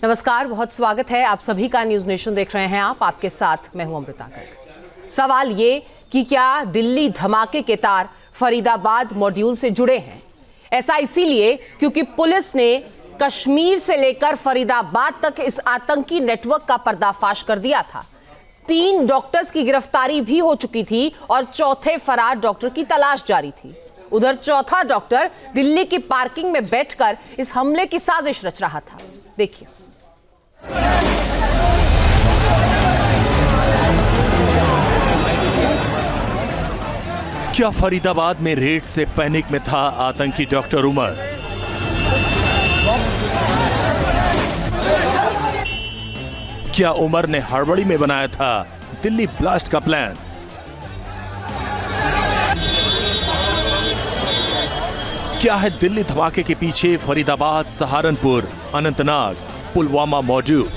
नमस्कार, बहुत स्वागत है आप सभी का। न्यूज नेशन देख रहे हैं आप, आपके साथ मैं हूं अमृता गर्ग। सवाल ये कि क्या दिल्ली धमाके के तार फरीदाबाद मॉड्यूल से जुड़े हैं? ऐसा इसीलिए क्योंकि पुलिस ने कश्मीर से लेकर फरीदाबाद तक इस आतंकी नेटवर्क का पर्दाफाश कर दिया था। 3 डॉक्टर्स की गिरफ्तारी भी हो चुकी थी और चौथे फरार डॉक्टर की तलाश जारी थी। उधर चौथा डॉक्टर दिल्ली की पार्किंग में बैठकर इस हमले की साजिश रच रहा था। देखिए। क्या फरीदाबाद में रेड से पैनिक में था आतंकी डॉक्टर उमर? क्या उमर ने हड़बड़ी में बनाया था दिल्ली ब्लास्ट का प्लान? क्या है दिल्ली धमाके के पीछे फरीदाबाद, सहारनपुर, अनंतनाग, पुलवामा मॉड्यूल?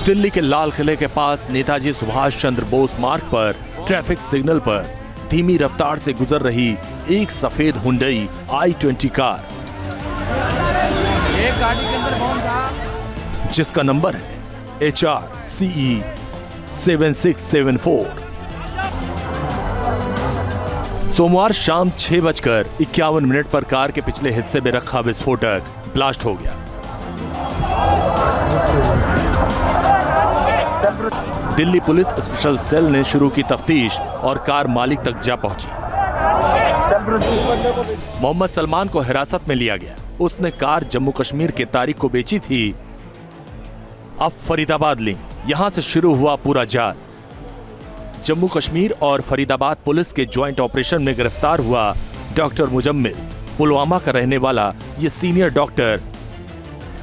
दिल्ली के लाल किले के पास नेताजी सुभाष चंद्र बोस मार्ग पर ट्रैफिक सिग्नल पर धीमी रफ्तार से गुजर रही एक सफेद हुंडई i20 कार, एक गाड़ी के अंदर कौन था? जिसका नंबर है HRCE 7674। सोमवार शाम 6:51 पर कार के पिछले हिस्से में रखा विस्फोटक ब्लास्ट हो गया। दिल्ली पुलिस स्पेशल सेल ने शुरू की तफ्तीश और कार मालिक तक जा पहुंची। मोहम्मद सलमान को हिरासत में लिया गया। उसने कार जम्मू कश्मीर के तारिक को बेची थी। अब फरीदाबाद ली। यहां से शुरू हुआ पूरा जाल। जम्मू कश्मीर और फरीदाबाद पुलिस के ज्वाइंट ऑपरेशन में गिरफ्तार हुआ डॉक्टर मुजम्मिल, पुलवामा का रहने वाला ये सीनियर डॉक्टर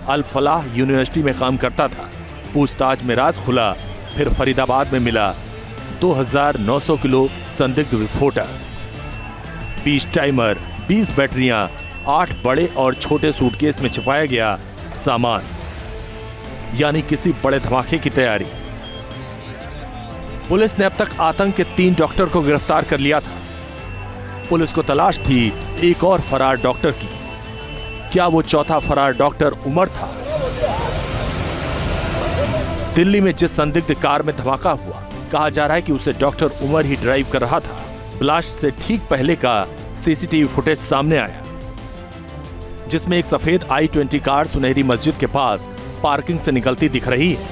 अल फलाह यूनिवर्सिटी में काम करता था। पूछताछ में राज खुला। फिर फरीदाबाद में मिला 2900 किलो संदिग्ध विस्फोटक, 20 टाइमर, 20 बैटरियां, 8 बड़े और छोटे सूटकेस में छिपाया गया सामान, यानी किसी बड़े धमाके की तैयारी। पुलिस ने अब तक आतंक के 3 डॉक्टर को गिरफ्तार कर लिया था। पुलिस को तलाश थी एक और फरार डॉक्टर की। क्या वो चौथा फरार डॉक्टर उमर था? दिल्ली में जिस संदिग्ध कार में धमाका हुआ, कहा जा रहा है कि उसे डॉक्टर उमर ही ड्राइव कर रहा था। ब्लास्ट से ठीक पहले का सीसीटीवी फुटेज सामने आया, जिसमें एक सफेद i20 कार सुनहरी मस्जिद के पास पार्किंग से निकलती दिख रही है।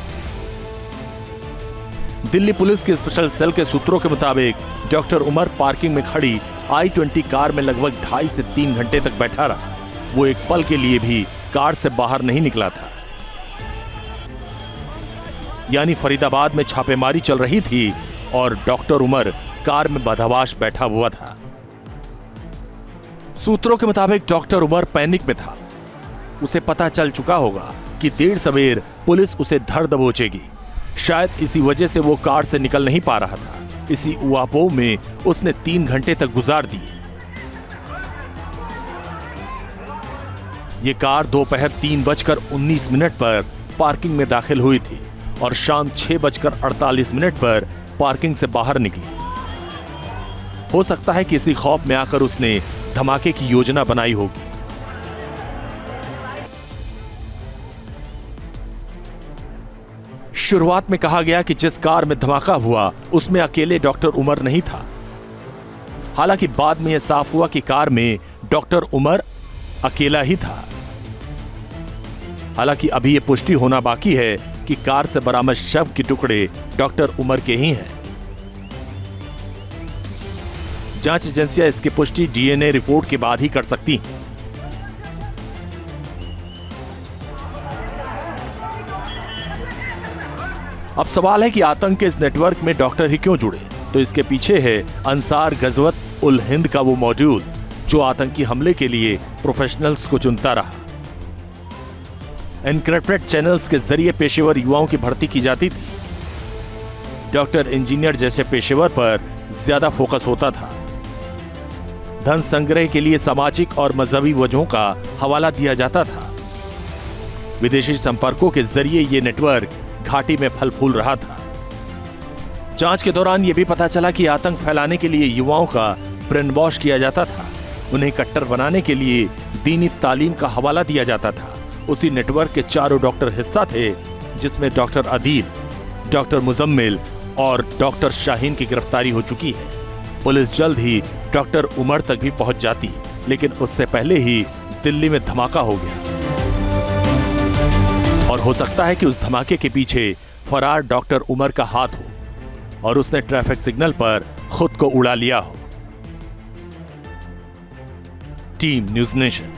दिल्ली पुलिस के स्पेशल सेल के सूत्रों के मुताबिक डॉक्टर उमर पार्किंग में खड़ी i20 कार में लगभग 2.5 से 3 घंटे तक बैठा रहा। वो एक पल के लिए भी कार से बाहर नहीं निकला था। यानी फरीदाबाद में छापेमारी चल रही थी और डॉक्टर उमर कार में बदहवास बैठा हुआ था। सूत्रों के मुताबिक डॉक्टर उमर पैनिक में था। उसे पता चल चुका होगा कि देर सवेर पुलिस उसे धर दबोचेगी। शायद इसी वजह से वो कार से निकल नहीं पा रहा था। इसी उहापोह में उसने 3 घंटे तक गुजार दिए। ये कार दोपहर 3:19 पर पार्किंग में दाखिल हुई थी और शाम 6:48 पर पार्किंग से बाहर निकली। हो सकता है कि इसी खौफ में आकर उसने धमाके की योजना बनाई होगी। शुरुआत में कहा गया कि जिस कार में धमाका हुआ उसमें अकेले डॉक्टर उमर नहीं था। हालांकि बाद में यह साफ हुआ कि कार में डॉक्टर उमर अकेला ही था। हालांकि अभी यह पुष्टि होना बाकी है कि कार से बरामद शव के टुकड़े डॉक्टर उमर के ही हैं। जांच एजेंसियां इसकी पुष्टि DNA रिपोर्ट के बाद ही कर सकती हैं। अब सवाल है कि आतंक के इस नेटवर्क में डॉक्टर ही क्यों जुड़े? तो इसके पीछे है अंसार गजवत उल हिंद का वो मॉड्यूल जो आतंकी हमले के लिए प्रोफेशनल्स को चुनता रहा। एनक्रिप्टेड चैनल्स के जरिए पेशेवर युवाओं की भर्ती की जाती थी। डॉक्टर, इंजीनियर जैसे पेशेवर पर ज्यादा फोकस होता था। धन संग्रह के लिए सामाजिक और मजहबी वजहों का हवाला दिया जाता था। विदेशी संपर्कों के जरिए ये नेटवर्क घाटी में फल फूल रहा था। जांच के दौरान यह भी पता चला कि आतंक फैलाने के लिए युवाओं का ब्रेन वॉश किया जाता था। उन्हें कट्टर बनाने के लिए दीनी तालीम का हवाला दिया जाता था उसी नेटवर्क के चारों डॉक्टर हिस्सा थे जिसमें डॉक्टर अदील, डॉक्टर मुजम्मिल और डॉक्टर शाहीन की गिरफ्तारी हो चुकी है। पुलिस जल्द ही डॉक्टर उमर तक भी पहुंच जाती, लेकिन उससे पहले ही दिल्ली में धमाका हो गया और हो सकता है कि उस धमाके के पीछे फरार डॉक्टर उमर का हाथ हो और उसने ट्रैफिक सिग्नल पर खुद को उड़ा लिया हो। Team news nation.